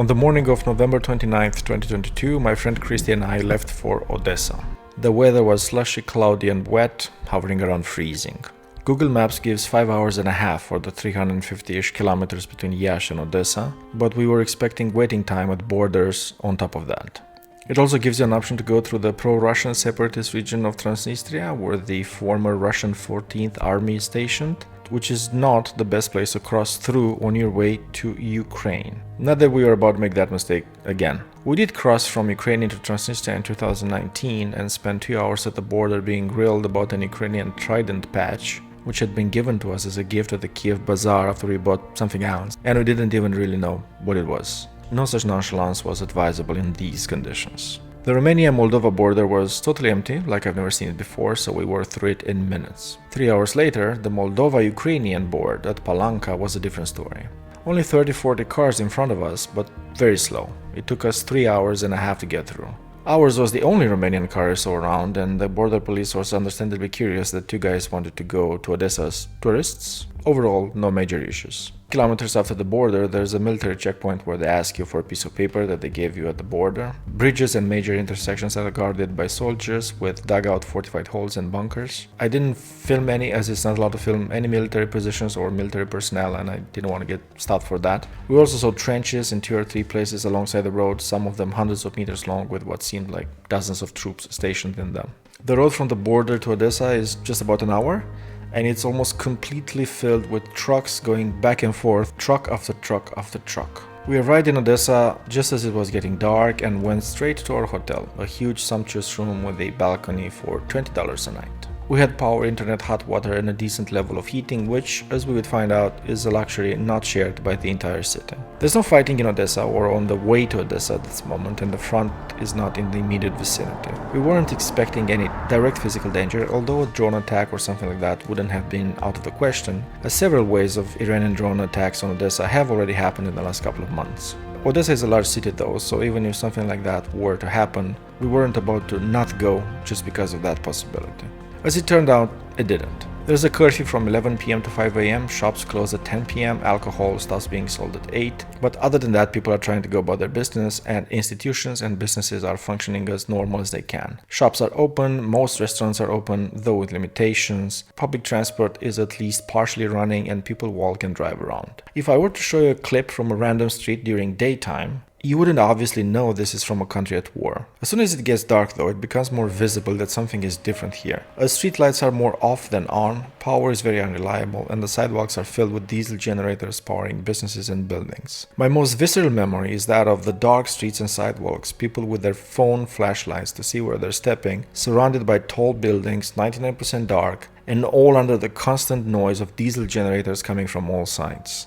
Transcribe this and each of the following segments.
On the morning of November 29th, 2022, my friend Cristi and I left for Odessa. The weather was slushy, cloudy and wet, hovering around freezing. Google Maps gives 5 hours and a half for the 350-ish kilometers between Iași and Odessa, but we were expecting waiting time at borders on top of that. It also gives you an option to go through the pro-Russian separatist region of Transnistria, where the former Russian 14th Army is stationed, which is not the best place to cross through on your way to Ukraine. Not that we are about to make that mistake again. We did cross from Ukraine into Transnistria in 2019 and spent 2 hours at the border being grilled about an Ukrainian Trident patch, which had been given to us as a gift at the Kiev Bazaar after we bought something else, and we didn't even really know what it was. No such nonchalance was advisable in these conditions. The Romania-Moldova border was totally empty, like I've never seen it before, so we were through it in minutes. 3 hours later, the Moldova-Ukrainian border at Palanca was a different story. Only 30-40 cars in front of us, but very slow. It took us 3 hours and a half to get through. Ours was the only Romanian car I saw around, and the border police was understandably curious that 2 guys wanted to go to Odessa as tourists. Overall, no major issues. Kilometers after the border, there's a military checkpoint where they ask you for a piece of paper that they gave you at the border. Bridges and major intersections are guarded by soldiers with dugout fortified holes and bunkers. I didn't film any, as it's not allowed to film any military positions or military personnel, and I didn't want to get stopped for that. We also saw trenches in 2 or 3 places alongside the road, some of them hundreds of meters long with what seemed like dozens of troops stationed in them. The road from the border to Odessa is just about an hour, and it's almost completely filled with trucks going back and forth, truck after truck after truck. We arrived in Odessa just as it was getting dark and went straight to our hotel, a huge sumptuous room with a balcony for $20 a night. We had power, internet, hot water and a decent level of heating, which, as we would find out, is a luxury not shared by the entire city. There's no fighting in Odessa or on the way to Odessa at this moment, and the front is not in the immediate vicinity. We weren't expecting any direct physical danger, although a drone attack or something like that wouldn't have been out of the question, as several waves of Iranian drone attacks on Odessa have already happened in the last couple of months. Odessa is a large city though, so even if something like that were to happen, we weren't about to not go just because of that possibility. As it turned out, it didn't. There's a curfew from 11 p.m. to 5 a.m, shops close at 10 p.m, alcohol stops being sold at 8, but other than that people are trying to go about their business and institutions and businesses are functioning as normal as they can. Shops are open, most restaurants are open, though with limitations, public transport is at least partially running and people walk and drive around. If I were to show you a clip from a random street during daytime, you wouldn't obviously know this is from a country at war. As soon as it gets dark though, it becomes more visible that something is different here. As streetlights are more off than on, power is very unreliable, and the sidewalks are filled with diesel generators powering businesses and buildings. My most visceral memory is that of the dark streets and sidewalks, people with their phone flashlights to see where they're stepping, surrounded by tall buildings, 99% dark, and all under the constant noise of diesel generators coming from all sides.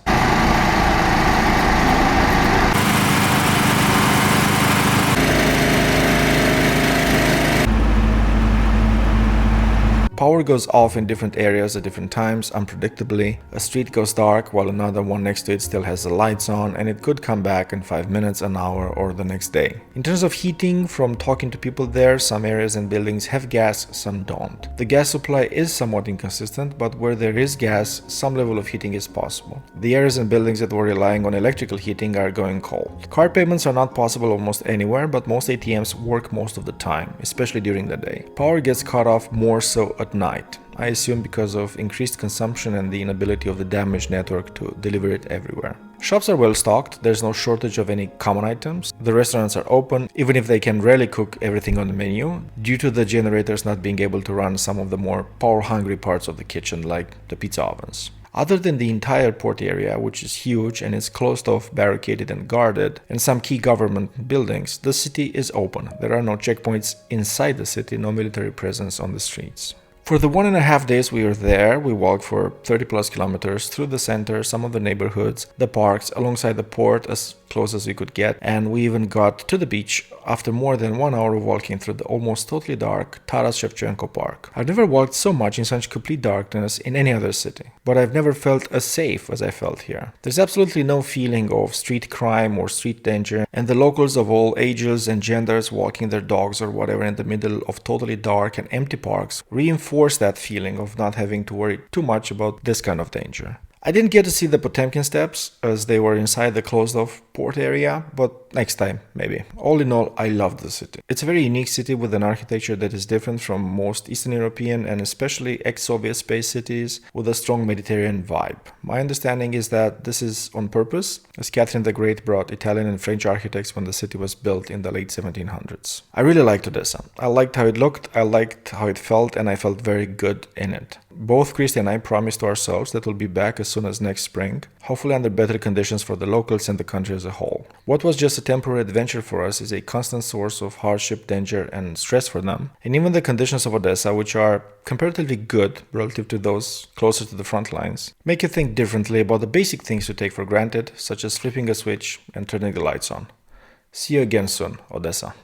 Power goes off in different areas at different times, unpredictably. A street goes dark while another one next to it still has the lights on, and it could come back in 5 minutes, an hour, or the next day. In terms of heating, from talking to people there, some areas and buildings have gas, some don't. The gas supply is somewhat inconsistent, but where there is gas, some level of heating is possible. The areas and buildings that were relying on electrical heating are going cold. Card payments are not possible almost anywhere, but most ATMs work most of the time, especially during the day. Power gets cut off more so at night. I assume because of increased consumption and the inability of the damaged network to deliver it everywhere. Shops are well stocked, there's no shortage of any common items. The restaurants are open, even if they can rarely cook everything on the menu, due to the generators not being able to run some of the more power-hungry parts of the kitchen, like the pizza ovens. Other than the entire port area, which is huge and is closed off, barricaded and guarded, and some key government buildings, the city is open. There are no checkpoints inside the city, no military presence on the streets. For the 1.5 days we were there, we walked for 30 plus kilometers through the center, some of the neighborhoods, the parks, alongside the port as close as we could get, and we even got to the beach after more than 1 hour of walking through the almost totally dark Taras Shevchenko Park. I've never walked so much in such complete darkness in any other city, but I've never felt as safe as I felt here. There's absolutely no feeling of street crime or street danger, and the locals of all ages and genders walking their dogs or whatever in the middle of totally dark and empty parks reinforce that feeling of not having to worry too much about this kind of danger. I didn't get to see the Potemkin steps as they were inside the closed-off port area, but next time, maybe. All in all, I love the city. It's a very unique city with an architecture that is different from most Eastern European and especially ex-Soviet space cities with a strong Mediterranean vibe. My understanding is that this is on purpose, as Catherine the Great brought Italian and French architects when the city was built in the late 1700s. I really liked Odessa. I liked how it looked, I liked how it felt, and I felt very good in it. Both Cristi and I promised to ourselves that we'll be back as soon as next spring, hopefully under better conditions for the locals and the country as a whole. What was just a temporary adventure for us is a constant source of hardship, danger, and stress for them. And even the conditions of Odessa, which are comparatively good relative to those closer to the front lines, make you think differently about the basic things you take for granted, such as flipping a switch and turning the lights on. See you again soon, Odessa.